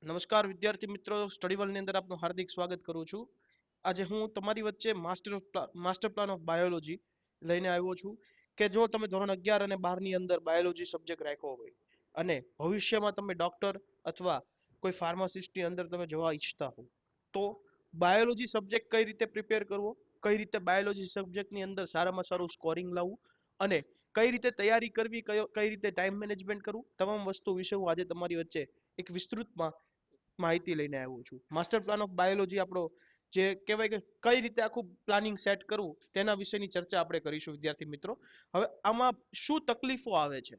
નમસ્કાર વિદ્યાર્થી મિત્રો, સ્ટડી વર્લ્ડની અંદર આપનું હાર્દિક સ્વાગત કરું છું. આજે હું તમારી વચ્ચે માસ્ટર પ્લાન ઓફ બાયોલોજી લઈને આવ્યો છું કે જો તમે ધોરણ 11 અને 12 ની અંદર બાયોલોજી સબ્જેક્ટ રાખ્યો હોય અને ભવિષ્યમાં તમે ડોક્ટર અથવા કોઈ ફાર્માસિસ્ટની અંદર તમે જવા ઈચ્છતા હો તો બાયોલોજી સબ્જેક્ટ કઈ રીતે પ્રિપેર કરવો, કઈ રીતે બાયોલોજી સબ્જેક્ટની અંદર સારામાં સારું સ્કોરિંગ લાવવું અને કઈ રીતે તૈયારી કરવી, કઈ રીતે ટાઈમ મેનેજમેન્ટ કરવું, તમામ વસ્તુ વિશે હું આજે તમારી વચ્ચે એક વિસ્તૃતમાં માહિતી લઈને આવ્યો છું. માસ્ટર પ્લાન ઓફ બાયોલોજી આપણો જે કહેવાય કે કઈ રીતે આખું પ્લાનિંગ સેટ કરવું તેના વિશેની ચર્ચા આપણે કરીશું વિદ્યાર્થી મિત્રો. હવે આમાં શું તકલીફો આવે છે?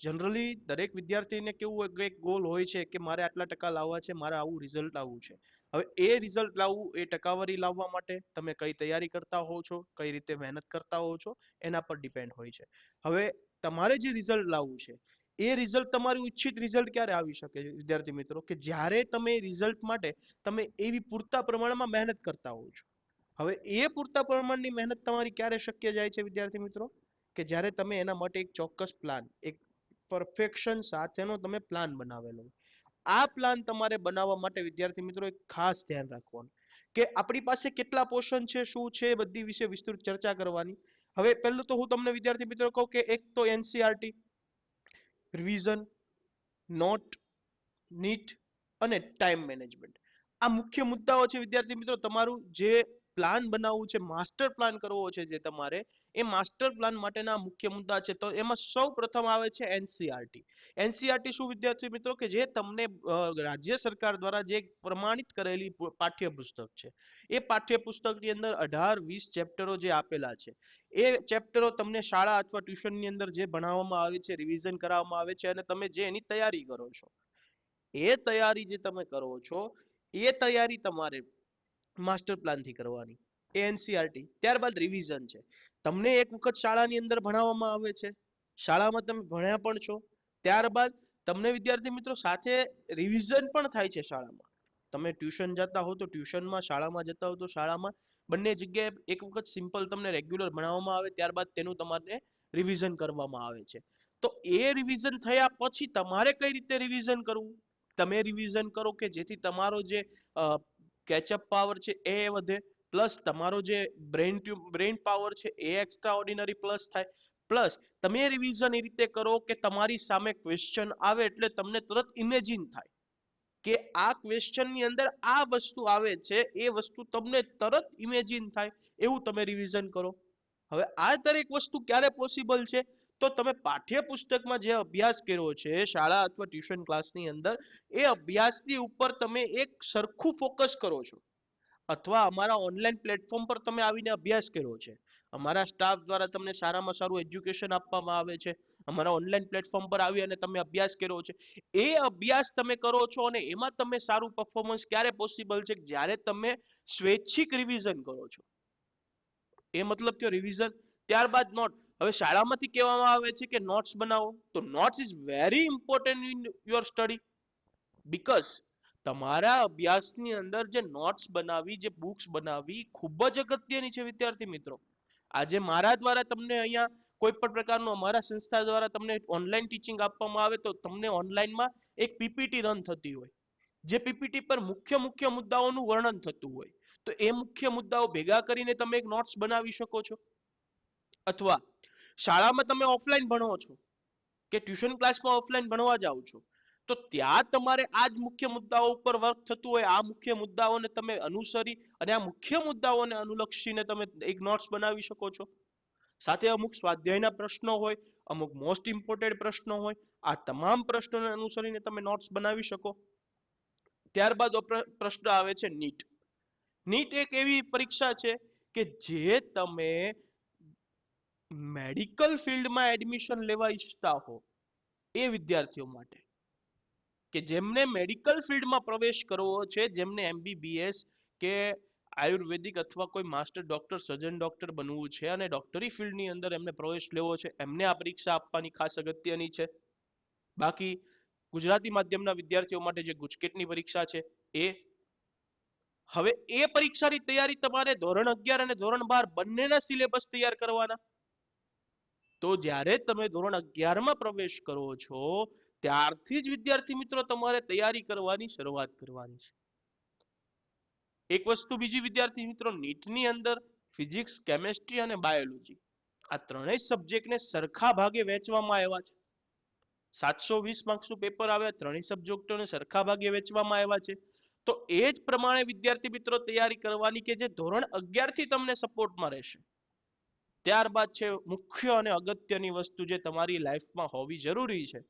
જનરલી દરેક વિદ્યાર્થીને કેવું હોય કે એક ગોલ હોય છે કે મારે આટલા ટકા લાવવા છે, મારે આવું રિઝલ્ટ આવવું છે. હવે એ રિઝલ્ટ લાવવું, એ ટકાવારી લાવવા માટે તમે કઈ તૈયારી કરતા હોવ છો, કઈ રીતે મહેનત કરતા હોવ છો, એના પર ડિપેન્ડ હોય છે. હવે તમારે જે રિઝલ્ટ લાવવું છે એ રિઝલ્ટ, તમારું ઈચ્છિત રિઝલ્ટ ક્યારે આવી શકે છે વિદ્યાર્થી મિત્રો? કે જ્યારે તમે રિઝલ્ટ માટે તમે એવી પૂરતા પ્રમાણમાં મહેનત કરતા હોવ છો. હવે એ પૂરતા પ્રમાણની મહેનત તમારી ક્યારે શક્ય જાય છે વિદ્યાર્થી મિત્રો? કે જ્યારે તમે એના માટે એક ચોક્કસ પ્લાન, એક પરફેક્શન સાથેનો તમે પ્લાન બનાવેલો હોય. આ પ્લાન તમારે બનાવવા માટે વિદ્યાર્થી મિત્રો એક ખાસ ધ્યાન રાખવાનું કે આપણી પાસે કેટલા પોર્શન છે, શું છે, એ બધી વિશે વિસ્તૃત ચર્ચા કરવાની. હવે પહેલું તો હું તમને વિદ્યાર્થી મિત્રો કહું કે એક તો એનસીઆરટી, રિવિઝન, નોટ, નીટ અને ટાઈમ મેનેજમેન્ટ. આ મુખ્ય મુદ્દાઓ છે વિદ્યાર્થી મિત્રો. તમારું જે પ્લાન બનાવવું છે, માસ્ટર પ્લાન કરવો છે જે તમારે, એ માસ્ટર પ્લાન માટેના મુખ્ય મુદ્દા છે. તો એમાં સૌ પ્રથમ આવે છે એનસીઆરટી. એનસીઆરટી શું વિદ્યાર્થી મિત્રો? કે જે તમને રાજ્ય સરકાર દ્વારા જે પ્રમાણિત કરેલી પાઠ્યપુસ્તક છે, એ પાઠ્યપુસ્તકની અંદર 18-20 ચેપ્ટરો જે આપેલા છે, એ ચેપ્ટરો તમને શાળા અથવા ટ્યુશનની અંદર જે ભણાવવામાં આવે છે, રિવિઝન કરાવવામાં આવે છે અને તમે જે એની તૈયારી કરો છો, એ તૈયારી જે તમે કરો છો, એ તૈયારી તમારે માસ્ટર પ્લાન થી કરવાની. એ એનસીઆરટી. ત્યારબાદ રિવિઝન છે. તમને એક વખત શાળાની અંદર ભણાવવામાં આવે છે, શાળામાં તમે ભણ્યા પણ છો, ત્યારબાદ તમને વિદ્યાર્થી મિત્રો સાથે રિવિઝન પણ થાય છે શાળામાં. તમે ટ્યુશન જતા હો તો ટ્યુશનમાં, શાળામાં જતા હો તો શાળામાં, બંને જગ્યાએ એક વખત સિમ્પલ તમને રેગ્યુલર ભણાવવામાં આવે, ત્યારબાદ તેનું તમારે રિવિઝન કરવામાં આવે છે. તો એ રિવિઝન થયા પછી તમારે કઈ રીતે રિવિઝન કરવું, તમે રિવિઝન કરો કે જેથી તમારો જે કેચઅપ પાવર છે એ વધે, પ્લસ તમારો જે બ્રેઇન પાવર છે એ એક્સ્ટ્રા ઓર્ડિનરી પ્લસ થાય, પ્લસ તમે રિવિઝન એ રીતે કરો કે તમારી સામે ક્વેશ્ચન આવે એટલે તમને તરત ઇમેજિન થાય કે આ ક્વેશ્ચન ની અંદર આ વસ્તુ આવે છે, એ વસ્તુ તમને તરત ઇમેજિન થાય, એવું તમે રિવિઝન કરો. હવે આ દરેક વસ્તુ ક્યારે પોસિબલ છે? તો તમે પાઠ્યપુસ્તકમાં જે અભ્યાસ કર્યો છે શાળા અથવા ટ્યુશન ક્લાસની અંદર, એ અભ્યાસની ઉપર તમે એક સરખું ફોકસ કરો છો, અથવા અમારા ઓનલાઈન પ્લેટફોર્મ પર તમે આવીને અભ્યાસ કર્યો છે, અમારા સ્ટાફ દ્વારા તમને સારામાં સારું એજ્યુકેશન આપવામાં આવે છે, અમારા ઓનલાઈન પ્લેટફોર્મ પર આવી અને તમે અભ્યાસ કર્યો છે, એ અભ્યાસ તમે કરો છો અને એમાં તમે સારું પરફોર્મન્સ ક્યારે પોસિબલ છે? જ્યારે તમે સ્વૈચ્છિક રિવિઝન કરો છો. એ મતલબ કે રિવિઝન. ત્યારબાદ નોટ. હવે શાળામાંથી કહેવામાં આવે છે કે નોટ્સ બનાવો, તો notes is very important in your study. Because તમારા અભ્યાસની અંદર જે નોટ્સ બનાવી, જે બુક્સ બનાવવી ખૂબ જ અગત્યની છે વિદ્યાર્થી મિત્રો. આજે મારા દ્વારા તમને અહીંયા કોઈ પણ પ્રકારનું અમારા સંસ્થા દ્વારા તમને ઓનલાઈન ટીચિંગ આપવામાં આવે તો તમને ઓનલાઈનમાં એક પીપીટી રન થતી હોય, જે પીપીટી પર મુખ્ય મુખ્ય મુદ્દાઓનું વર્ણન થતું હોય, તો એ મુખ્ય મુદ્દાઓ ભેગા કરીને તમે એક નોટ્સ બનાવી શકો છો. અથવા શાળામાં તમે ઓફલાઈન ભણો છો કે ટ્યુશન ક્લાસમાં ઓફલાઈન ભણવા જાઓ છો, તો ત્યાં તમારે આ જ મુખ્ય મુદ્દાઓ ઉપર વર્ક થતું હોય, આ મુખ્ય મુદ્દાઓને તમે અનુસરી અને આ મુખ્ય મુદ્દાઓને અનુલક્ષીને તમે એક નોટ્સ બનાવી શકો છો. સાથે અમુક સ્વાધ્યાયના પ્રશ્નો હોય, અમુક મોસ્ટ ઇમ્પોર્ટન્ટ પ્રશ્નો હોય, આ તમામ પ્રશ્નોને અનુસરીને તમે નોટ્સ બનાવી શકો. ત્યારબાદ પ્રશ્ન આવે છે નીટ. નીટ એક એવી પરીક્ષા છે કે જે તમે મેડિકલ ફિલ્ડમાં એડમિશન લેવા ઈચ્છતા હો એ વિદ્યાર્થીઓ માટે, કે જેમને મેડિકલ ફિલ્ડમાં પ્રવેશ કરવો છે, જેમને એમબીબીએસ કે આયુર્વેદિક અથવા કોઈ માસ્ટર ડોક્ટર, સર્જન ડોક્ટર બનવું છે અને ડોક્ટરી ફિલ્ડની અંદર એમને પ્રવેશ લેવો છે, એમને આ પરીક્ષા આપવાની ખાસ અગત્યની છે. બાકી ગુજરાતી માધ્યમના વિદ્યાર્થીઓ માટે જે ગુજકેટની પરીક્ષા છે એ. હવે એ પરીક્ષાની તૈયારી તમારે ધોરણ 11 અને ધોરણ 12 બંનેના સિલેબસ તૈયાર કરવાના. તો જ્યારે તમે ધોરણ 11 માં પ્રવેશ કરો છો ત્યારથી જ વિદ્યાર્થી મિત્રો તમારે તૈયારી કરવાની શરૂઆત કરવાની છે. એક વસ્તુ બીજી વિદ્યાર્થી મિત્રો, નીટની અંદર ફિઝિક્સ, કેમેસ્ટ્રી અને બાયોલોજી આ ત્રણેય સબ્જેક્ટને સરખા ભાગે વહેંચવામાં આવ્યા છે. 720 માર્ક્સનું પેપર આવે, ત્રણેય સબ્જેક્ટોને સરખા ભાગે વહેંચવામાં આવ્યા છે. તો એ જ પ્રમાણે વિદ્યાર્થી મિત્રો તૈયારી કરવાની કે જે ધોરણ 11 થી તમને સપોર્ટમાં રહેશે. ત્યારબાદ છે મુખ્ય અને અગત્યની વસ્તુ જે તમારી લાઈફમાં હોવી જરૂરી છે,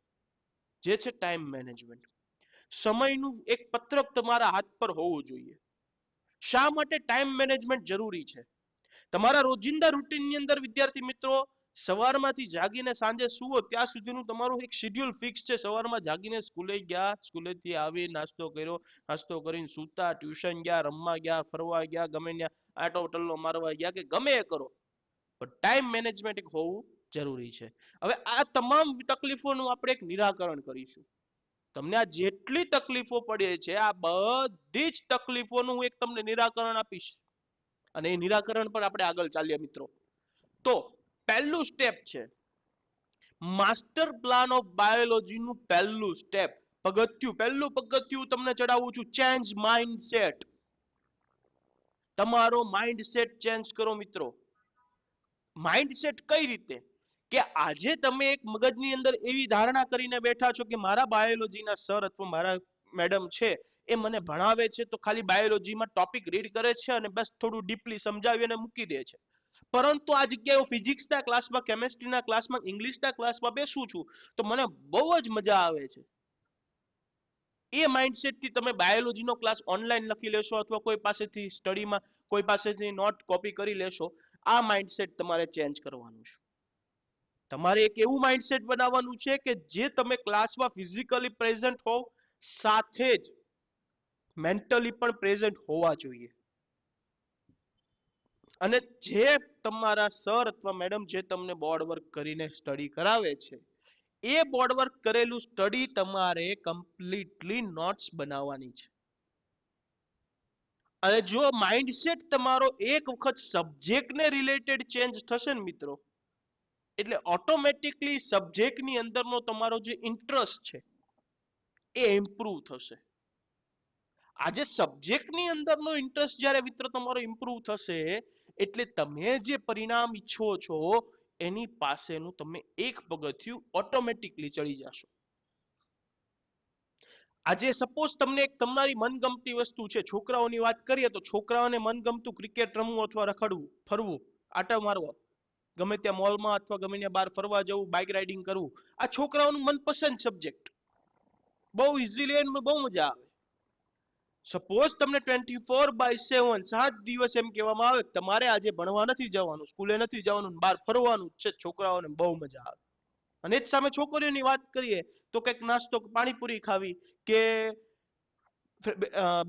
જે છે ટાઈમ મેનેજમેન્ટ. સમયનું એક પત્રક તમારા હાથ પર હોવું જોઈએ. શા માટે ટાઈમ મેનેજમેન્ટ જરૂરી છે? તમારા રોજિંદા રૂટીનની અંદર વિદ્યાર્થી મિત્રો સવારમાંથી જાગીને સાંજે સુવો ત્યાં સુધીનું તમારું એક શેડ્યુલ ફિક્સ છે. સવારમાં જાગીને સ્કૂલે ગયા, સ્કૂલેથી આવી નાસ્તો કર્યો, નાસ્તો કરીને સૂતા, ટ્યુશન ગયા, રમવા ગયા, ફરવા ગયા, ગમે ત્યાં આટો ટલ્લો મારવા ગયા કે ગમે એ કરો, પણ ટાઈમ મેનેજમેન્ટ એક હોવું જરૂરી છે. હવે આ તમામ તકલીફોનું આપણે એક નિરાકરણ કરીશું. તમને આ જેટલી તકલીફો પડે છે આ બધી જ તકલીફોનું હું એક તમને નિરાકરણ આપીશ, અને એ નિરાકરણ પર આપણે આગળ ચાલીએ મિત્રો. તો પહેલું સ્ટેપ છે માસ્ટર પ્લાન ઓફ બાયોલોજી નું પહેલું સ્ટેપ, પગથિયું, પહેલું પગથિયું તમને ચડાવું છું, ચેન્જ માઇન્ડસેટ. તમારો માઇન્ડસેટ ચેન્જ કરો મિત્રો. માઇન્ડસેટ કઈ રીતે? કે આજે તમે એક મગજની અંદર એવી ધારણા કરીને બેઠા છો કે મારા બાયોલોજીના સર અથવા મારા મેડમ છે એ મને ભણાવે છે તો ખાલી બાયોલોજીમાં ટોપિક રીડ કરે છે અને બસ થોડું ડીપલી સમજાવી અને મૂકી દે છે. પરંતુ આ જગ્યાએ હું ફિઝિક્સના ક્લાસમાં, કેમેસ્ટ્રીના ક્લાસમાં, ઇંગ્લિશના ક્લાસમાં બેસું છું તો મને બહુ જ મજા આવે છે. એ માઇન્ડસેટથી તમે બાયોલોજીનો ક્લાસ ઓનલાઈન લખી લેશો અથવા કોઈ પાસેથી સ્ટડીમાં કોઈ પાસેથી નોટ કોપી કરી લેશો. આ માઇન્ડસેટ તમારે ચેન્જ કરવાનું છે. તમારે એક એવું માઇન્ડસેટ બનાવવાનું છે કે જે તમે ક્લાસમાં ફિઝિકલી પ્રેઝન્ટ હોવ, સાથે જ મેન્ટલી પણ પ્રેઝન્ટ હોવા જોઈએ. અને જે તમારા સર અથવા મેડમ જે તમને બોર્ડ વર્ક કરીને સ્ટડી કરાવે છે એ બોર્ડ વર્ક કરેલું સ્ટડી તમારે કમ્પ્લીટલી નોટ્સ બનાવવાની છે. અને જો માઇન્ડસેટ તમારો એક વખત સબ્જેક્ટને રિલેટેડ ચેન્જ થશે ને મિત્રો, એટલે ઓટોમેટિકલી સબ્જેક્ટની અંદરનો તમારો જે ઇન્ટરેસ્ટ છે એ ઇમ્પ્રૂવ થશે. આજે સબ્જેક્ટની અંદરનો ઇન્ટરેસ્ટ જ્યારે મિત્રો તમારો ઇમ્પ્રૂવ થશે એટલે તમે જે પરિણામ ઈચ્છો છો એની પાસેનું તમે એક પગથિયું ઓટોમેટિકલી ચડી જશો. આજે સપોઝ તમને એક તમારી મનગમતી વસ્તુ છે, છોકરાઓની વાત કરીએ તો છોકરાઓને મનગમતું ક્રિકેટ રમવું અથવા રખડવું, ફરવું, આટા મારવા, ગમે ત્યાં મોલમાં અથવા ગમે ત્યાં બહાર ફરવા જવું, બાઇક રાઇડિંગ કરવું, આ છોકરાઓનું મનપસંદ સબ્જેક્ટ, બહુ ઇઝીલી એમાં બહુ મજા આવે. સપોઝ તમને 24/7 7 દિવસ એમ કહેવામાં આવે તમારે આજે ભણવા નથી જવાનું, સ્કૂલે નથી જવાનું, બહાર ફરવાનું છે, છોકરાઓને બહુ મજા આવે. અને જ સામે છોકરીઓની વાત કરીએ તો કંઈક નાસ્તો, પાણીપુરી ખાવી કે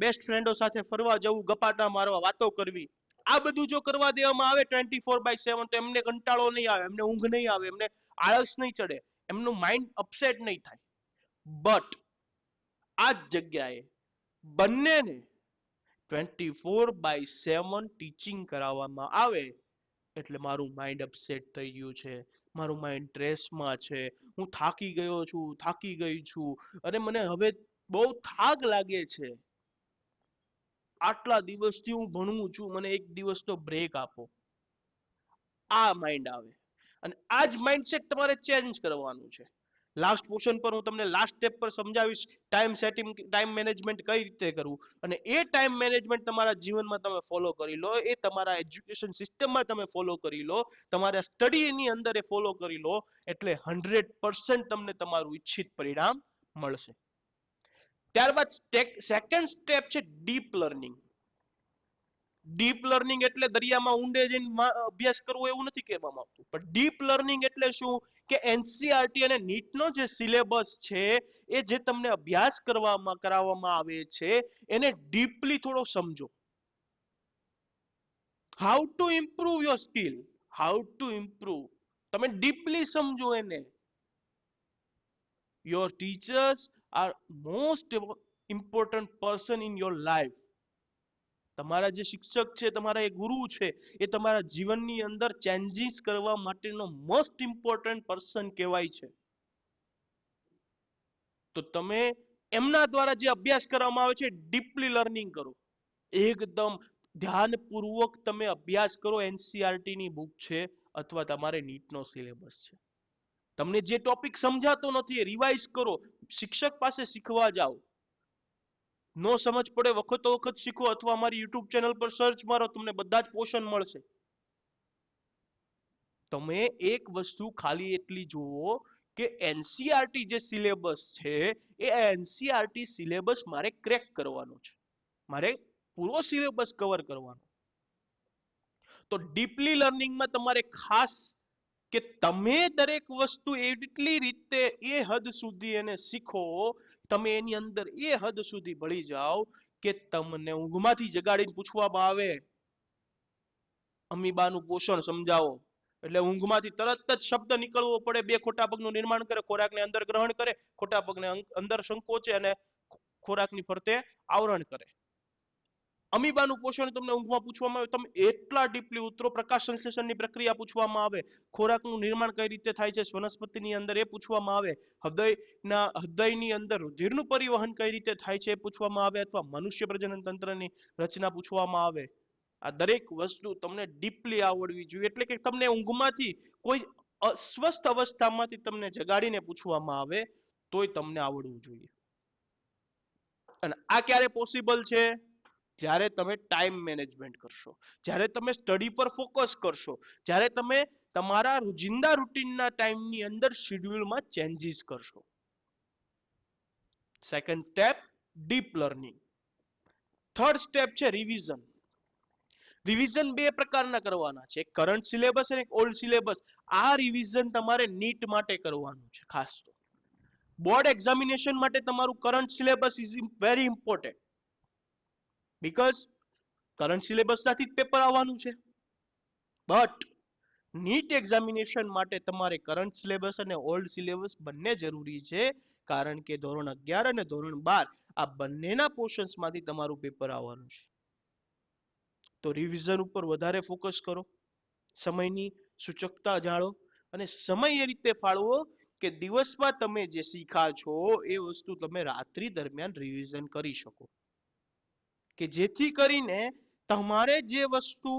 બેસ્ટ ફ્રેન્ડો સાથે ફરવા જવું, ગપાટા મારવા, વાતો કરવી, આ બધું જો કરવા દેવામાં આવે 24/7 તો એમને કંટાળો નહીં આવે, એમને ઊંઘ નહીં આવે, એમને આળસ નહીં ચડે, એમનું માઇન્ડ અપસેટ નહીં થાય. બટ આ જ જગ્યાએ બંનેને 24/7 ટીચિંગ કરાવવામાં આવે એટલે મારું માઇન્ડ અપસેટ થઈ ગયું છે, મારું માઇન્ડ સ્ટ્રેસમાં છે, હું થાકી ગયો છું, થાકી ગઈ છું, અને મને હવે બહુ થાક લાગે છે, આટલા દિવસથી હું ભણું છું, મને એક દિવસ તો બ્રેક આપો. આ માઇન્ડ આવે અને આ જ માઇન્ડસેટ તમારે ચેન્જ કરવાનું છે. લાસ્ટ પોર્શન પર હું તમને લાસ્ટ સ્ટેપ પર સમજાવીશ ટાઈમ સેટિંગ, ટાઈમ મેનેજમેન્ટ કઈ રીતે કરવું, અને એ ટાઈમ મેનેજમેન્ટ તમારા જીવનમાં તમે ફોલો કરી લો, એ તમારા એજ્યુકેશન સિસ્ટમમાં તમે ફોલો કરી લો, તમારા સ્ટડીની અંદર એ ફોલો કરી લો એટલે 100% તમને તમારું ઈચ્છિત પરિણામ મળશે. ત્યારબાદ સેકન્ડ સ્ટેપ છે ડીપ લર્નિંગ. ડીપ લર્નિંગ એટલે દરિયામાં ઊંડે જઈને અભ્યાસ કરવો એવું નથી કહેવામાં આવતું, પણ ડીપ લર્નિંગ એટલે શું કે એનસીઆરટી અને નીટનો જે સિલેબસ છે એ જે તમને અભ્યાસ કરાવવામાં આવે છે એને ડીપલી થોડો સમજો. How to improve your skill, how to improve, તમે ડીપલી સમજો એને. Your teachers R most important person in your life. તમારા જે શિક્ષક છે, તમારા એ ગુરુ છે, એ તમારા જીવનની અંદર ચેન્જીસ કરવા માટેનો મોસ્ટ ઇમ્પોર્ટન્ટ પર્સન કહેવાય છે. તો તમે એમના દ્વારા જે અભ્યાસ કરવામાં આવે છે ડીપલી લર્નિંગ કરો, એકદમ ધ્યાનપૂર્વક તમે અભ્યાસ કરો. એનસીઆરટી ની બુક છે અથવા તમારે નીટનો સિલેબસ છે. તમને જે ટોપિક સમજાતો નથી એ રિવાઇઝ કરો, શિક્ષક પાસે શીખવા જાઓ. નો સમજ પડે વખતો વખત શીખો અથવા અમારી યુટ્યુબ ચેનલ પર સર્ચ મારો, તમને બધા જ પોષણ મળશે. તમે એક વસ્તુ ખાલી એટલી જુઓ કે એનસીઆરટી જે સિલેબસ છે એ એનસીઆરટી સિલેબસ મારે ક્રેક કરવાનો છે, મારે પૂરો સિલેબસ કવર કરવાનો. તો ડીપલી લર્નિંગમાં તમારે ખાસ કે તમે દરેક વસ્તુ એટલી રીતે એ હદ સુધી એને શીખો, તમે એની અંદર એ હદ સુધી ભળી જાઓ કે તમને ઊંઘમાંથી જગાડીને પૂછવામાં આવે અમીબાનું પોષણ સમજાવો, એટલે ઊંઘમાંથી તરત જ શબ્દ નીકળવો પડે, બે ખોટા પગનું નિર્માણ કરે, ખોરાકને અંદર ગ્રહણ કરે, ખોટા પગને અંદર સંકોચે અને ખોરાકની ફરતે આવરણ કરે. અમીબાનું પોષણ તમને ઊંઘમાં પૂછવામાં આવે, તમે એટલા ડીપલી ઉતરો. પ્રકાશ સંશ્લેષણની પ્રક્રિયા પૂછવામાં આવે, ખોરાકનું નિર્માણ કઈ રીતે થાય છે વનસ્પતિની અંદર એ પૂછવામાં આવે, હૃદયની અંદર રુધિરનું પરિવહન કઈ રીતે થાય છે એ પૂછવામાં આવે, અથવા મનુષ્ય પ્રજનન તંત્રની રચના પૂછવામાં આવે. આ દરેક વસ્તુ તમને ડીપલી આવડવી જોઈએ. એટલે કે તમને ઊંઘમાંથી કોઈ અસ્વસ્થ અવસ્થામાંથી તમને જગાડીને પૂછવામાં આવે તોય તમને આવડવું જોઈએ. અને આ ક્યારે પોસિબલ છે? જ્યારે તમે ટાઈમ મેનેજમેન્ટ કરશો, જ્યારે તમે સ્ટડી પર ફોકસ કરશો, જ્યારે તમે તમારા રોજિંદા રૂટીનના ટાઈમની અંદર શેડ્યુલમાં ચેન્જીસ કરશો. Second step deep learning. Third step છે રિવિઝન. રિવિઝન બે પ્રકારના કરવાના છે, કરંટ સિલેબસ અને ઓલ્ડ સિલેબસ. આ રિવિઝન તમારે નીટ માટે કરવાનું છે. ખાસ તો બોર્ડ એક્ઝામિનેશન માટે તમારું current syllabus is very important, because current syllabus સાથે પેપર આવવાનું છે. બટ નીટ એક્ઝામિનેશન માટે તમારે કરંટ સિલેબસ અને ઓલ્ડ સિલેબસ બંને જરૂરી છે, કારણ કે ધોરણ 11 અને ધોરણ 12 આ બંનેના પોર્શન્સમાંથી તમારું પેપર આવવાનું છે. તો રિવિઝન ઉપર વધારે ફોકસ કરો, સમયની સૂચકતા જાળો અને સમય એ રીતે ફાળવો કે દિવસમાં તમે જે શીખા છો એ વસ્તુ તમે રાત્રિ દરમિયાન રિવિઝન કરી શકો, કે જેથી કરીને તમારે જે વસ્તુ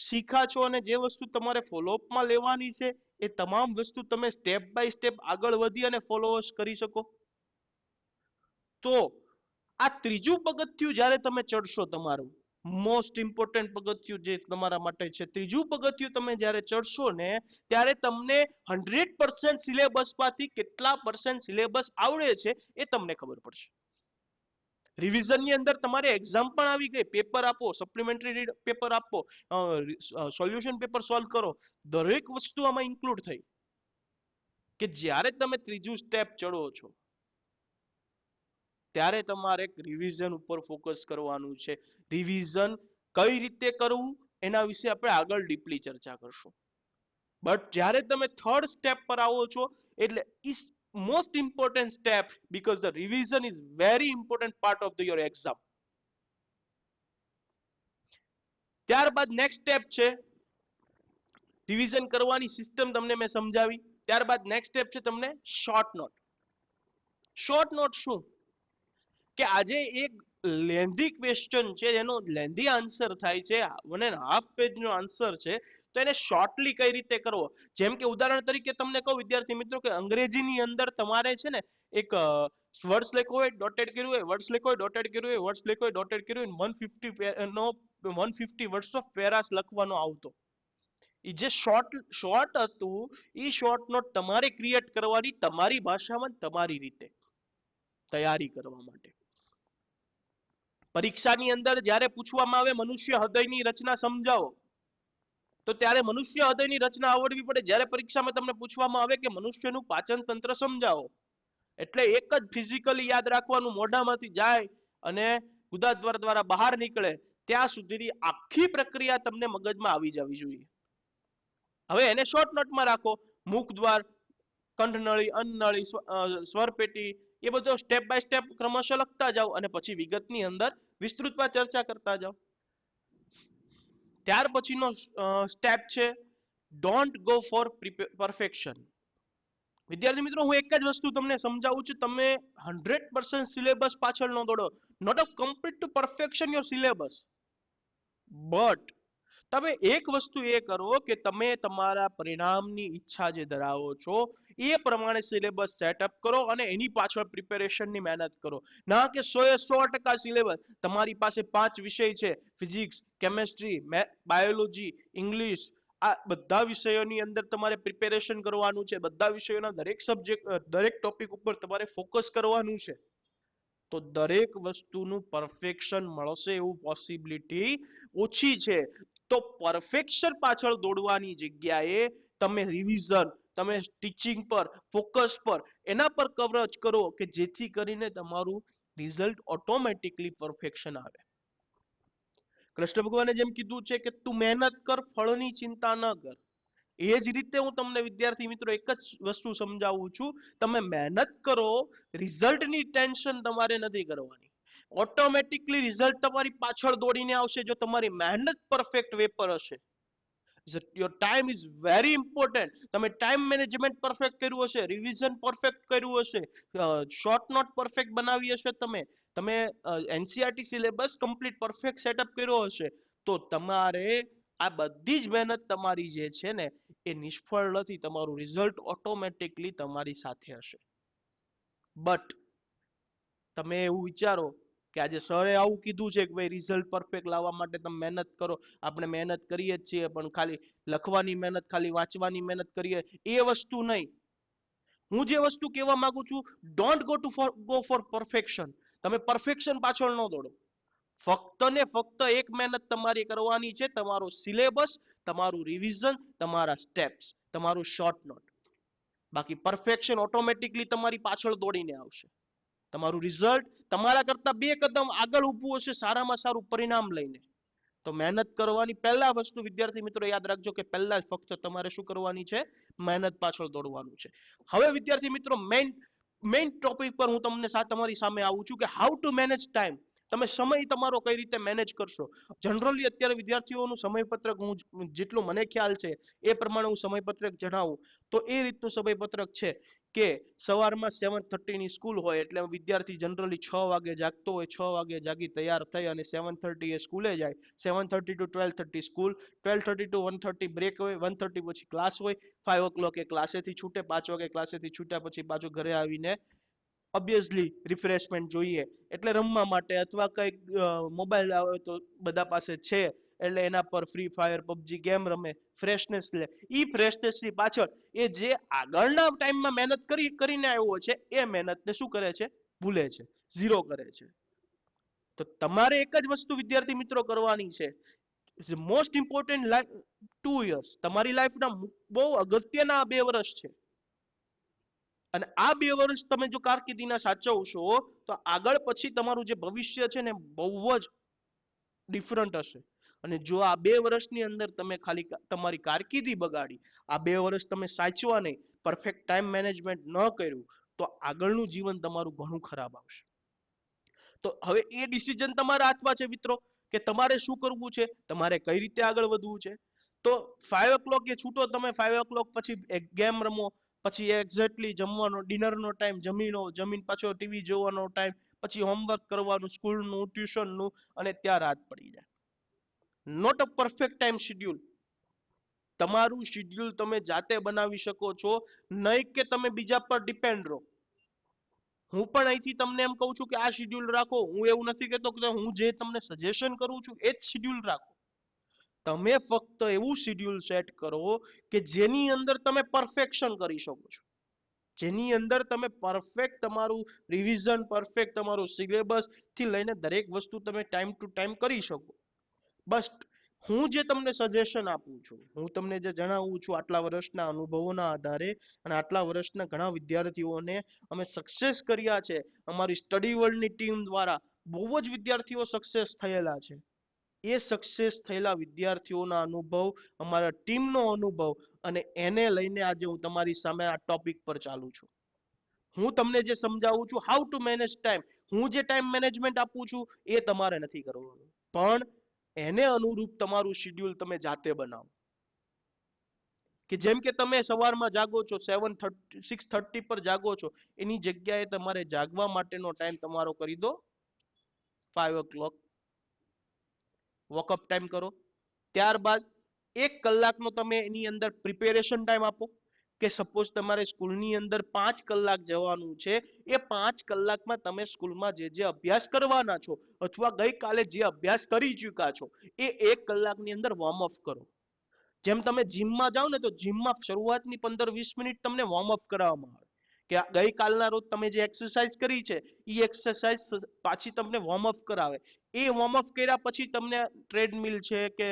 શીખા છો અને જે વસ્તુ તમારે ફોલોઅપમાં લેવાની છે એ તમામ વસ્તુ તમે સ્ટેપ બાય સ્ટેપ આગળ વધી અને ફોલોઅર્સ કરી શકો. તો આ ત્રીજું પગથિયું જ્યારે તમે ચડશો, તમારું મોસ્ટ ઇમ્પોર્ટન્ટ પગથિયું જે તમારા માટે છે, ત્રીજું પગથિયું તમે જ્યારે ચડશો ને ત્યારે તમને 100% સિલેબસમાંથી કેટલા પરસેન્ટ સિલેબસ આવડે છે એ તમને ખબર પડશે. રિવિઝનની અંદર તમારે એક્ઝામ પણ આવી ગઈ, પેપર આપો, સપ્લિમેન્ટરી પેપર આપો, સોલ્યુશન પેપર સોલ્વ કરો, દરેક વસ્તુ આમાં ઇન્ક્લુડ થઈ. કે જ્યારે તમે ત્રીજું સ્ટેપ ચડો છો ત્યારે તમારે રિવિઝન ઉપર ફોકસ કરવાનું છે. રિવિઝન કઈ રીતે કરવું એના વિશે આપણે આગળ ડીપલી ચર્ચા કરશું. બટ જ્યારે તમે થર્ડ સ્ટેપ પર આવો છો એટલે is most important step, because the revision is very important part of your exam. ત્યારબાદ નેક્સ્ટ સ્ટેપ છે રિવિઝન કરવાની સિસ્ટમ, તમને મેં સમજાવી. ત્યારબાદ નેક્સ્ટ સ્ટેપ છે તમને શોર્ટ નોટ. શોર્ટ નોટ શું? કે આજે એક લેન્ધી ક્વેશ્ચન છે, એનો લેન્ધી આન્સર થાય છે, 1.5 પેજનો આન્સર છે, તો એને શોર્ટલી કઈ રીતે કરવો. જેમ કે ઉદાહરણ તરીકે તમને કહું વિદ્યાર્થી મિત્રો કે અંગ્રેજીની અંદર તમારે છે ને એક વર્ડ્સ લખ્યો હોય, ડોટેડ કર્યું હોય, વર્ડ્સ લખ્યો હોય, ડોટેડ કર્યું હોય, વર્ડ્સ લખ્યો હોય, ડોટેડ કર્યું હોય, 150 વર્ડ્સ ઓફ પેરાસ લખવાનો આવતો. એ જે શોર્ટ હતું એ શોર્ટ નોટ તમારે ક્રિએટ કરવાની તમારી ભાષામાં તમારી રીતે તૈયારી કરવા માટે. પરીક્ષાની અંદર જ્યારે પૂછવામાં આવે મનુષ્ય હૃદયની રચના સમજાવો, તો ત્યારે મનુષ્ય હૃદયની રચના આવડવી પડે. જ્યારે પરીક્ષામાં તમને પૂછવામાં આવે કે મનુષ્યનું પાચન તંત્ર સમજાવો, એટલે એક જ ફિઝિકલી યાદ રાખવાનું, મોઢામાંથી જાય અને ગુદાદ્વાર દ્વારા બહાર નીકળે ત્યાં સુધીની આખી પ્રક્રિયા તમને મગજમાં આવી જવી જોઈએ. હવે એને શોર્ટ નોટમાં રાખો. મુખ દ્વાર, કંઠનળી, અન્નનળી, સ્વરપેટી, એ બધો સ્ટેપ બાય સ્ટેપ ક્રમશઃ લખતા જાઓ અને પછી વિગતની અંદર વિસ્તૃતમાં ચર્ચા કરતા જાઓ. ત્યાર પછીનો સ્ટેપ છે ડોન્ટ ગો ફોર પરફેક્શન. વિદ્યાર્થી મિત્રો, હું એક જ વસ્તુ તમને સમજાવું છું. તમે 100% સિલેબસ પાછળ ન દોડો. Not a complete to perfection your syllabus, but તમે એક વસ્તુ એ કરો કે તમે તમારા પરિણામની ઈચ્છા જે ધરાવો છો એ પ્રમાણે સિલેબસ સેટઅપ કરો અને એની પાછળ પ્રિપેરેશનની મહેનત કરો. ના કે 100% સિલેબસ તમારી પાસે 5 વિષય છે, ફિઝિક્સ, કેમેસ્ટ્રી, બાયોલોજી, ઇંગ્લિશ, આ બધા વિષયોની અંદર તમારે પ્રિપેરેશન કરવાનું છે. બધા વિષયોના દરેક સબ્જેક્ટ, દરેક ટોપિક ઉપર તમારે ફોકસ કરવાનું છે. તો દરેક વસ્તુનું પરફેક્શન મળશે એવું પોસિબિલિટી ઓછી છે. તો પરફેક્શન પાછળ દોડવાની જગ્યાએ તમે રિવિઝન, તમે ટીચિંગ પર, ફોકસ પર, એના પર કવરેજ કરો કે જેથી કરીને તમારું રિઝલ્ટ ઓટોમેટિકલી પરફેક્શન આવે. કૃષ્ણ ભગવાને જેમ કીધું છે કે તું મહેનત કર, ફળની ચિંતા ન કર. એ જ રીતે હું તમને વિદ્યાર્થી મિત્રો એક જ વસ્તુ સમજાવું છું. તમે મહેનત કરો, રિઝલ્ટની ટેન્શન તમારે નથી કરવાની. ઓટોમેટિકલી રિઝલ્ટ તમારી પાછળ દોડીને આવશે જો તમારી મહેનત પરફેક્ટ વે પર હશે. Your time is very important. તમે ટાઈમ મેનેજમેન્ટ પરફેક્ટ કર્યું હશે, રિવિઝન પરફેક્ટ કર્યું હશે, શોર્ટ નોટ પરફેક્ટ બનાવી હશે, તમે તમે NCERT syllabus complete perfect setup કર્યો હશે, તો તમારે આ બધી જ મહેનત તમારી જે છે ને એ નિષ્ફળ નથી. તમારું રિઝલ્ટ ઓટોમેટિકલી તમારી સાથે હશે. બટ તમે એવું વિચારો કે આજે સરે આવું કીધું છે કે ભાઈ રિઝલ્ટ પરફેક્ટ લાવવા માટે તમે મહેનત કરો. આપણે મહેનત કરીએ જ છીએ, પણ ખાલી લખવાની મહેનત, ખાલી વાંચવાની મહેનત કરીએ એ વસ્તુ નહીં. હું જે વસ્તુ કહેવા માંગુ છું, ડોન્ટ ગો ફોર પરફેક્શન. તમે પરફેક્શન પાછળ ન દોડો. ફક્ત ને ફક્ત એક મહેનત તમારી કરવાની છે, તમારો સિલેબસ, તમારું રિવિઝન, તમારા સ્ટેપ્સ, તમારું શોર્ટ નોટ. બાકી પરફેક્શન ઓટોમેટિકલી તમારી પાછળ દોડીને આવશે. તમારું રિઝલ્ટ તમારા કરતા 2 કદમ આગળ ઊભું હશે સારામાં સારું પરિણામ લઈને. તો મહેનત કરવાની પહેલા વસ્તુ વિદ્યાર્થી મિત્રો યાદ રાખજો કે પહેલા જ ફક્ત તમારે શું કરવાની છે? મહેનત પાછળ દોડવાનું છે. હવે વિદ્યાર્થી મિત્રો મેઇન ટોપિક પર હું તમને તમારી સામે આવું છું કે હાઉ ટુ મેનેજ ટાઈમ. તમે સમય તમારો કઈ રીતે મેનેજ કરશો? જનરલી અત્યારે વિદ્યાર્થીઓનું સમયપત્રક, હું જેટલું મને ખ્યાલ છે એ પ્રમાણે હું સમયપત્રક જણાવું તો એ રીતનું સમયપત્રક છે કે સવારમાં 7:30 ની સ્કૂલ હોય એટલે વિદ્યાર્થી જનરલી 6 વાગે જાગતો હોય, 6 વાગે જાગી તૈયાર થઈ અને 7:30 એ સ્કૂલે જાય. 7:30 to 12:30 સ્કૂલ, 12:30 to 1:30 બ્રેક હોય, 1:30 પછી ક્લાસ હોય, 5 o'clock એ ક્લાસેથી છૂટે, 5 વાગે ક્લાસેથી છૂટ્યા પછી પાછું ઘરે આવીને ઓબ્વિયસલી રિફ્રેશમેન્ટ જોઈએ એટલે રમવા માટે અથવા કંઈક મોબાઈલ આવે તો બધા પાસે છે એટલે એના પર ફ્રી ફાયર, પબજી ગેમ રમે, ફ્રેશનેસ લે. ઈ ફ્રેશનેસની પાછળ એ જે આગળના ટાઈમમાં મહેનત કરીને આવ્યો છે એ મહેનતને શું કરે છે? ભૂલે છે, ઝીરો કરે છે. તો તમારે એક જ વસ્તુ વિદ્યાર્થી મિત્રો કરવાની છે. મોસ્ટ ઇમ્પોર્ટન્ટ 2 years તમારી લાઈફના બહુ અગત્યના 2 વર્ષ છે. અને આ 2 વર્ષ તમે જો કારકિર્દીના સાચવશો તો આગળ પછી તમારું જે ભવિષ્ય છે ને બહુ જ ડિફરન્ટ હશે. અને જો આ 2 વર્ષની અંદર તમે ખાલી તમારી કારકિર્દી બગાડી, આ 2 વર્ષ તમે સાચવા નહીં, પરફેક્ટ ટાઈમ મેનેજમેન્ટ ન કર્યું, તો આગળનું જીવન તમારું ઘણું ખરાબ આવશે. તો હવે એ ડિસિઝન તમારા હાથમાં છે મિત્રો કે તમારે શું કરવું છે, તમારે કઈ રીતે આગળ વધવું છે. તો 5 o'clock એ છૂટો, તમે 5 o'clock પછી એક ગેમ રમો, પછી એક્ઝેક્ટલી જમવાનો ડિનરનો ટાઈમ જમી લો, જમીન પાછો ટીવી જોવાનો ટાઈમ, પછી હોમવર્ક કરવાનું, સ્કૂલનું, ટ્યુશનનું, અને ત્યાં રાત પડી જાય. Not a perfect time schedule. તમારું શેડ્યુલ તમે જાતે બનાવી શકો છો, નહીં કે તમે બીજા પર ડિપેન્ડ રહો. હું પણ અહીંથી તમને એમ કહું છું કે આ શેડ્યુલ રાખો. હું એવું નથી કહેતો કે હું જે તમને સજેશન કરું છું એ જ શેડ્યુલ રાખો. તમે ફક્ત એવું શેડ્યુલ સેટ કરો કે જેની અંદર તમે પરફેક્શન કરી શકો છો, જેની અંદર તમે પરફેક્ટ તમારું રિવિઝન, પરફેક્ટ તમારું સિલેબસ થી લઈને દરેક વસ્તુ તમે ટાઈમ ટુ ટાઈમ કરી શકો. બસ હું જે તમને સજેશન આપું છું, હું તમને જે જણાવું છું આટલા વર્ષના અનુભવોના આધારે અને આટલા વર્ષના ઘણા વિદ્યાર્થીઓને અમે સક્સેસ કર્યા છે. અમારી સ્ટડી વર્લ્ડની ટીમ દ્વારા બહુ જ વિદ્યાર્થીઓ સક્સેસ થયેલા છે. એ સક્સેસ થયેલા વિદ્યાર્થીઓના અનુભવ, અમારા ટીમનો અનુભવ, અને એને લઈને આજે હું તમારી સામે આ ટોપિક પર ચાલુ છું. હું તમને જે સમજાવું છું હાઉ ટુ મેનેજ ટાઈમ, હું જે ટાઈમ મેનેજમેન્ટ આપું છું એ તમારે નથી કરવાનું, પણ એને અનુરૂપ તમારું શેડ્યુલ તમે જાતે બનાવો. કે જેમ કે તમે સવારમાં જાગો છો 6:30 પર જાગો છો, એની જગ્યાએ તમારે જાગવા માટેનો ટાઈમ તમારો કરી દો 5 o'clock. વોકઅપ ટાઈમ કરો. ત્યારબાદ 1 કલાકનો તમે એની અંદર પ્રિપેરેશન ટાઈમ આપો. કે સપોઝ તમારે સ્કૂલની અંદર 5 કલાક જવાનું છે, એ 5 કલાકમાં તમે સ્કૂલમાં જે અભ્યાસ કરવાના છો અથવા ગઈકાલે જે અભ્યાસ કરી ચૂક્યા છો, એ 1 કલાકની અંદર વોર્મઅપ કરો. જેમ તમે જીમમાં જાઓ ને, તો જીમમાં શરૂઆતની 15-20 મિનિટ તમને વોર્મઅપ કરાવવામાં આવે કે ગઈકાલના રોજ તમે જે એક્સરસાઇઝ કરી છે એ એક્સરસાઇઝ પાછી તમને વોર્મઅપ કરાવે. એ વોર્મઅપ કર્યા પછી તમને ટ્રેડમિલ છે કે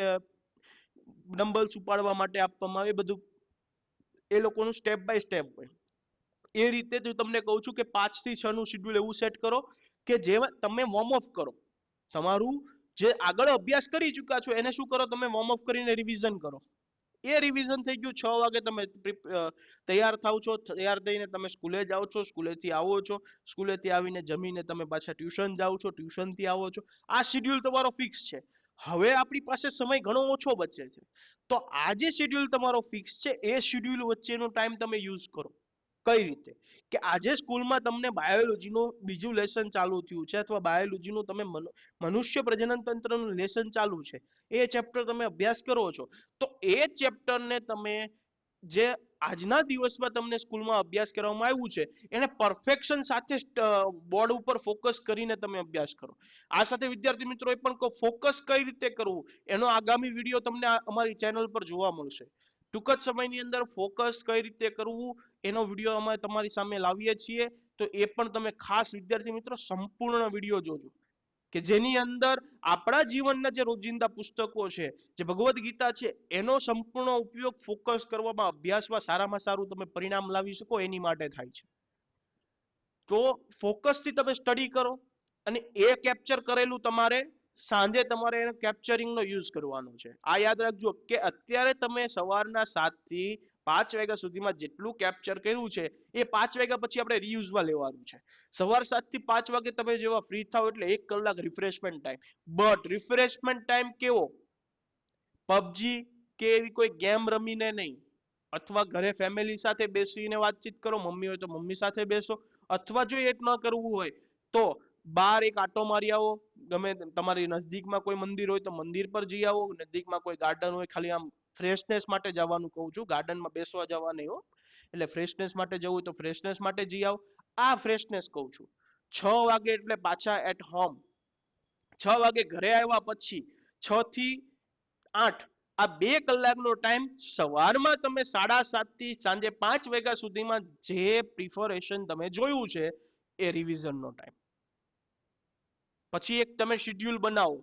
ડમ્બલ્સ ઉપાડવા માટે આપવામાં આવે, બધું એ લોકોનું સ્ટેપ બાય સ્ટેપ હોય. એ રીતે જ તમને કહું છું કે 5 થી 6 નું શેડ્યુલ એવું સેટ કરો કે જે તમે વોર્મઅપ કરો. તમારું જે આગળ અભ્યાસ કરી ચૂક્યા છો એને શું કરો, તમે વોર્મઅપ કરીને રિવિઝન કરો. એ રિવિઝન થઈ ગયું. 6 વાગે તમે તૈયાર થાવ છો, તૈયાર થઈને તમે સ્કૂલે જાઓ છો, સ્કૂલેથી આવો છો, સ્કૂલેથી આવીને જમીને તમે પાછા ટ્યુશન જાઓ છો, ટ્યુશનથી આવો છો. આ શેડ્યુલ તમારો ફિક્સ છે. હવે આપણી પાસે સમય ઘણો ઓછો બચે છે, તો આ જે શેડ્યુલ તમારો ફિક્સ છે એ શેડ્યુલ વચ્ચેનો ટાઈમ તમે યુઝ કરો. કઈ રીતે? કે આજે સ્કૂલમાં તમને બાયોલોજીનું બીજું લેસન ચાલુ થયું છે અથવા બાયોલોજીનું તમે મનુષ્ય પ્રજનન તંત્રનું લેસન ચાલુ છે, એ ચેપ્ટર તમે અભ્યાસ કરો છો, તો એ ચેપ્ટરને તમે જે આજના દિવસમાં તમને સ્કૂલમાં અભ્યાસ કરવામાં આવ્યું છે એને પરફેક્શન સાથે બોર્ડ ઉપર ફોકસ કરીને તમે અભ્યાસ કરો. આ સાથે વિદ્યાર્થી મિત્રો એ પણ ફોકસ કઈ રીતે કરવું એનો આગામી વિડીયો તમને અમારી ચેનલ પર જોવા મળશે. ટૂંક જ સમયની અંદર ફોકસ કઈ રીતે કરવું એનો વિડીયો અમે તમારી સામે લાવીએ છીએ, તો એ પણ તમે ખાસ વિદ્યાર્થી મિત્રો સંપૂર્ણ વિડીયો જોજો કે જેની અંદર આપણા જીવનના જે રોજિંદા પુસ્તકો છે, જે ભગવદ્ ગીતા છે, એનો સંપૂર્ણ ઉપયોગ ફોકસ કરવામાં, અભ્યાસમાં સારામાં સારું તમે પરિણામ લાવી શકો એની માટે થાય છે. તો ફોકસથી તમે સ્ટડી કરો અને એ કેપ્ચર કરેલું તમારે સાંજે તમારે એને કેપ્ચરિંગનો યુઝ કરવાનો છે. આ યાદ રાખજો કે અત્યારે તમે સવારના 7 થી 5 વાગ્યા સુધીમાં જેટલું કેપ્ચર કર્યું છે એ 5 વાગ્યા પછી આપણે રીયુઝમાં લેવાનું છે. સવાર 7 થી 5 વાગે તમે જેવા ફ્રી થાવ એટલે 1 કલાક refreshment time. But refreshment time કેવો? પબજી કે એવી કોઈ ગેમ રમીને નહીં, અથવા ઘરે ફેમિલી સાથે બેસીને વાતચીત કરો, મમ્મી હોય તો મમ્મી સાથે બેસો, અથવા જો એ ન કરવું હોય તો બહાર એક આટો મારી આવો. ગમે તમારી નજદીકમાં કોઈ મંદિર હોય તો મંદિર પર જઈ આવો, નજદીકમાં કોઈ ગાર્ડન હોય, ખાલી આમ ફ્રેશનેસ માટે જવાનું કહું છું, ગાર્ડનમાં બેસવા જવા નહીં હો. એટલે ફ્રેશનેસ માટે જવું હોય તો ફ્રેશનેસ માટે જઈ આવો. આ ફ્રેશનેસ કહું છું. 6 વાગે એટલે પાછા એટ હોમ. 6 વાગે ઘરે આવ્યા પછી 6 થી 8 આ 2 કલાકનો ટાઈમ સવારમાં તમે 7:30 થી સાંજે 5 વાગ્યા સુધીમાં જે પ્રિપરેશન તમે જોયું છે એ રિવિઝનનો ટાઈમ. પછી એક તમે શેડ્યુલ બનાવો,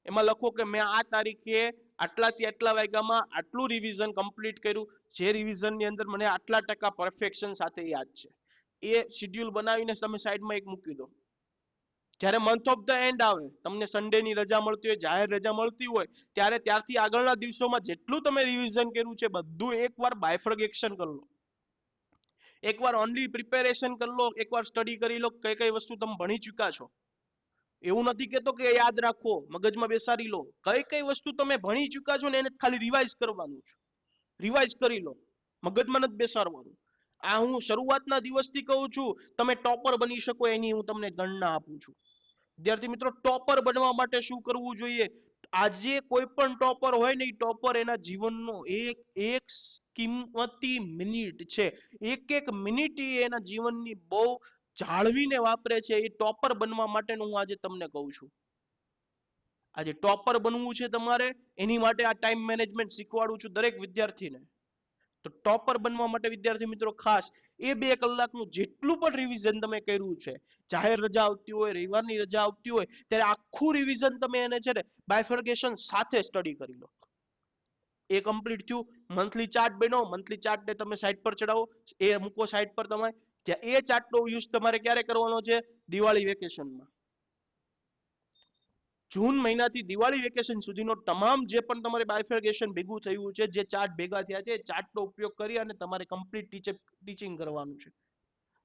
એમાં લખો કે મેં આ તારીખે આટલાથી આટલા વાગ્યામાં આટલું રિવિઝન કમ્પ્લીટ કર્યું, જે રિવિઝનની અંદર મને આટલા ટકા પરફેક્શન સાથે યાદ છે. એ શેડ્યુલ બનાવીને તમે સાઈડમાં એક મૂકી દો. જ્યારે મંથ ઓફ ધ એન્ડ આવે, તમને સન્ડેની રજા મળતી હોય, જાહેર રજા મળતી હોય, ત્યારે ત્યારથી આગળના દિવસોમાં જેટલું તમે રિવિઝન કર્યું છે બધું એકવાર બાયફર્ગેશન કરી લો. એકવાર ઓનલી પ્રિપેરેશન કરી લો, એકવાર સ્ટડી કરી લો કઈ કઈ વસ્તુ તમે ભણી ચૂક્યા છો. એવું નથી કહેતો કે યાદ રાખો, મગજમાં બેસાડી લો. કઈ કઈ વસ્તુ તમે ભણી ચૂક્યા છો ને એને ખાલી રિવાઇઝ કરવાનું છે. રિવાઇઝ કરી લો, મગજમાં નથી બેસાડવાનું. આ હું શરૂઆતના દિવસથી કહું છું, તમે ટોપર બની શકો એની હું તમને ગણના આપું છું. વિદ્યાર્થી મિત્રો, ટોપર બનવા માટે શું કરવું જોઈએ? આજે કોઈ પણ ટોપર હોય ને, એ ટોપર એના જીવનનો એક એક કિંમતી મિનિટ છે, એક એક મિનિટ એના જીવનની બહુ જાળવીને વાપરે છે. એ ટોપર બનવા માટેનું હું આજે તમને કહું છું. આજે ટોપર બનવું છે તમારે, એની માટે આ ટાઈમ મેનેજમેન્ટ શીખવાડું છું દરેક વિદ્યાર્થીને. તો ટોપર બનવા માટે વિદ્યાર્થી મિત્રો ખાસ એ 2 કલાકનું જેટલું પણ રિવિઝન તમે કર્યું છે, જાહેર રજા આવતી હોય, રવિવારની રજા આવતી હોય, ત્યારે આખું રિવિઝન તમે એને છે ને બાયફર્ગેશન સાથે સ્ટડી કરી લો. એ કમ્પ્લીટ થયું. મંથલી ચાર્ટ બનાવો, મંથલી ચાર્ટને તમે સાઈડ પર ચડાવો, એ મૂકો સાઈડ પર. તમે એ ચાર્ટનો યુઝ તમારે ક્યારે કરવાનો છે? દિવાળી વેકેશનમાં. જૂન મહિનાથી દિવાળી વેકેશન સુધીનો તમામ જે પણ તમારે બાયફર્ગેશન ભેગું થયું છે, જે ચાર્ટ ભેગા થયા છે, એ ચાર્ટનો ઉપયોગ કરી અને તમારે કમ્પ્લીટ ટીચિંગ કરવાનું છે.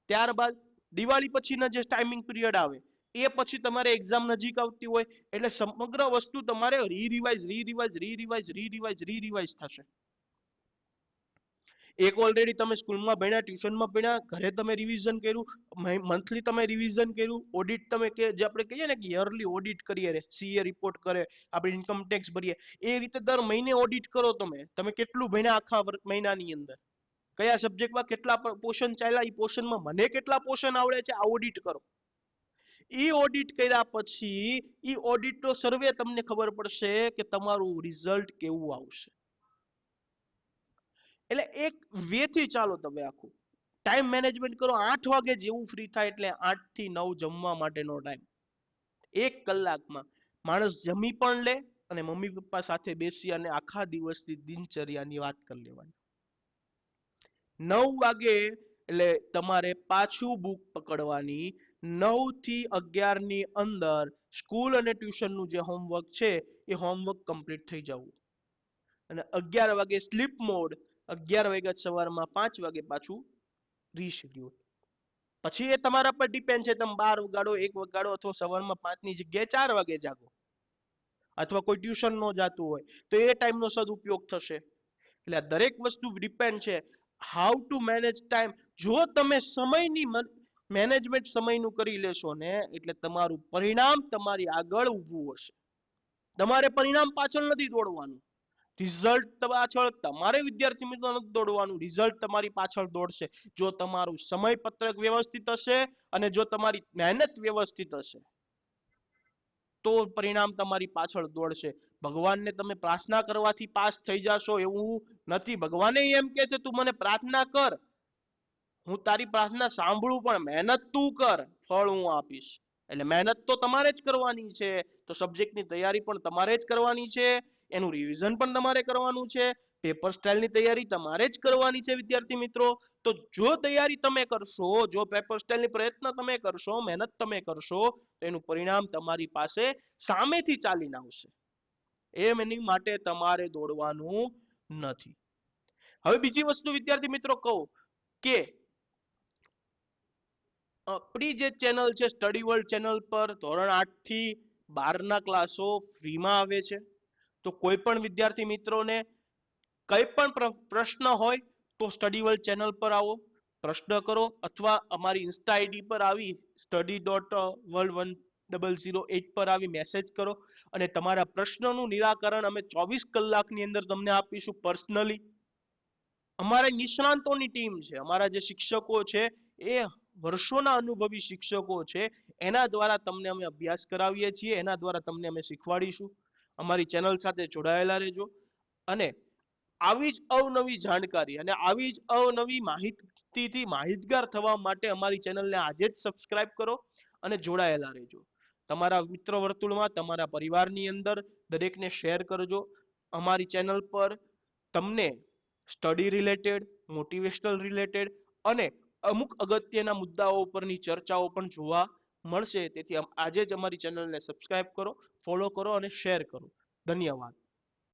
ત્યારબાદ દિવાળી પછીના જે ટાઈમિંગ પીરિયડ આવે, એ પછી તમારે એક્ઝામ નજીક આવતી હોય એટલે સમગ્ર વસ્તુ તમારે રીરિવાઇઝ થશે. એક ઓલરેડી તમે સ્કૂલમાં ભણ્યા, ટ્યુશનમાં ભણ્યા, ઘરે તમે રિવિઝન કર્યું, મંથલી તમે રિવિઝન કર્યું, ઓડિટ તમે કે જે આપણે કહીએ ને કે યરલી ઓડિટ કરીએ રે, સીએ રિપોર્ટ કરે, આપણે ઇન્કમ ટેક્સ ભરીએ, એ રીતે દર મહિને ઓડિટ કરો તમે કેટલું ભણ્યા આખા મહિનાની અંદર, કયા સબ્જેક્ટમાં કેટલા પોર્શન ચાલ્યા, એ પોર્શનમાં મને કેટલા પોર્શન આવડે છે, આ ઓડિટ કરો. ઈ ઓડિટ કર્યા પછી ઈ ઓડિટનો સર્વે તમને ખબર પડશે કે તમારું રિઝલ્ટ કેવું આવશે. એટલે એક વે થી ચાલો તમે આખું ટાઈમ મેનેજમેન્ટ કરો. 8 વાગે જેવું ફ્રી થાય એટલે 8 થી 9 જમવા માટેનો ટાઈમ, 1 કલાકમાં માણસ જમી પણ લે અને મમ્મી પપ્પા સાથે બેસી અને આખા દિવસની દિનચર્યાની વાત કરી લેવાની. 9 વાગે એટલે તમારે પાછું બુક પકડવાની, 9 થી 11 ની અંદર સ્કૂલ અને ટ્યુશનનું જે હોમવર્ક છે એ હોમવર્ક કમ્પ્લીટ થઈ જવું અને 11 વાગે સ્લીપ મોડ, 11 વાગ્યા સવારમાં 5 વાગે પાછું રીશેડ્યુલ. પછી એ તમારા પર ડિપેન્ડ છે, તમે 12 વગાડો, 1 વગાડો અથવા સવારમાં 5 ની જગ્યાએ 4 વાગે જાગો અથવા કોઈ ટ્યુશન નો જાતું હોય તો એ ટાઈમનો સદુપયોગ થશે. એટલે આ દરેક વસ્તુ ડિપેન્ડ છે હાઉ ટુ મેનેજ ટાઈમ. જો તમે સમયની મેનેજમેન્ટ સમયનું કરી લેશો ને એટલે તમારું પરિણામ તમારી આગળ ઊભું હશે. તમારે પરિણામ પાછળ નથી દોડવાનું, રિઝલ્ટ પાછળ તમારે વિદ્યાર્થી મિત્રો નથી દોડવાનું, રિઝલ્ટ તમારી પાછળ દોડશે. જો તમારું સમયપત્રક વ્યવસ્થિત હશે અને જો તમારી મહેનત વ્યવસ્થિત હશે તો પરિણામ તમારી પાછળ દોડશે. ભગવાનને તમે પ્રાર્થના કરવાથી પાસ થઈ જશો એવું નથી. ભગવાને એમ કે છે તું મને પ્રાર્થના કર, હું તારી પ્રાર્થના સાંભળું, પણ મહેનત તું કર, ફળ હું આપીશ. એટલે મહેનત તો તમારે જ કરવાની છે, તો સબ્જેક્ટની તૈયારી પણ તમારે જ કરવાની છે, એનું રિવિઝન પણ તમારે કરવાનું છે, પેપર સ્ટાઇલની તૈયારી તમારે જ કરવાની છે વિદ્યાર્થી મિત્રો. તો જો તૈયારી તમે કરશો, જો પેપર સ્ટાઇલની પ્રયત્ન તમે કરશો, મહેનત તમે કરશો તો એનું પરિણામ તમારી પાસે સામેથી ચાલીને આવશે. એની માટે તમારે દોડવાનું નથી. હવે બીજી વસ્તુ વિદ્યાર્થી મિત્રો કહું કે આપણી જે ચેનલ છે સ્ટડી વર્લ્ડ ચેનલ પર ધોરણ 8 થી 12 ના ક્લાસો ફ્રીમાં આવે છે. તો કોઈ પણ વિદ્યાર્થી મિત્રોને કંઈ પણ પ્રશ્ન હોય તો સ્ટડી વર્લ્ડ ચેનલ પર આવો, પ્રશ્ન કરો અથવા અમારી ઇન્સ્ટા આઈડી પર આવી study.world1008 પર આવી મેસેજ કરો અને તમારા પ્રશ્નનું નિરાકરણ અમે 24 કલાકની અંદર તમને આપીશું પર્સનલી. અમારા નિષ્ણાંતોની ટીમ છે, અમારા જે શિક્ષકો છે એ વર્ષોના અનુભવી શિક્ષકો છે, એના દ્વારા તમને અમે અભ્યાસ કરાવીએ છીએ, એના દ્વારા તમને અમે શીખવાડીશું. અમારી ચેનલ સાથે જોડાયેલા રહેજો અને આવી જ અવનવી જાણકારી અને આવી જ અવનવી માહિતીથી માહિતગાર થવા માટે અમારી ચેનલને આજે જ સબસ્ક્રાઇબ કરો અને જોડાયેલા રહેજો. તમારા મિત્ર વર્તુળમાં, તમારા પરિવારની અંદર દરેકને શેર કરજો. અમારી ચેનલ પર તમને સ્ટડી રિલેટેડ, મોટિવેશનલ રિલેટેડ અને અમુક અગત્યના મુદ્દાઓ પરની ચર્ચાઓ પણ જોવા મળશે. તેથી આજે જ અમારી ચેનલને સબસ્ક્રાઇબ કરો, ફોલો કરો અને શેર કરો. ધન્યવાદ.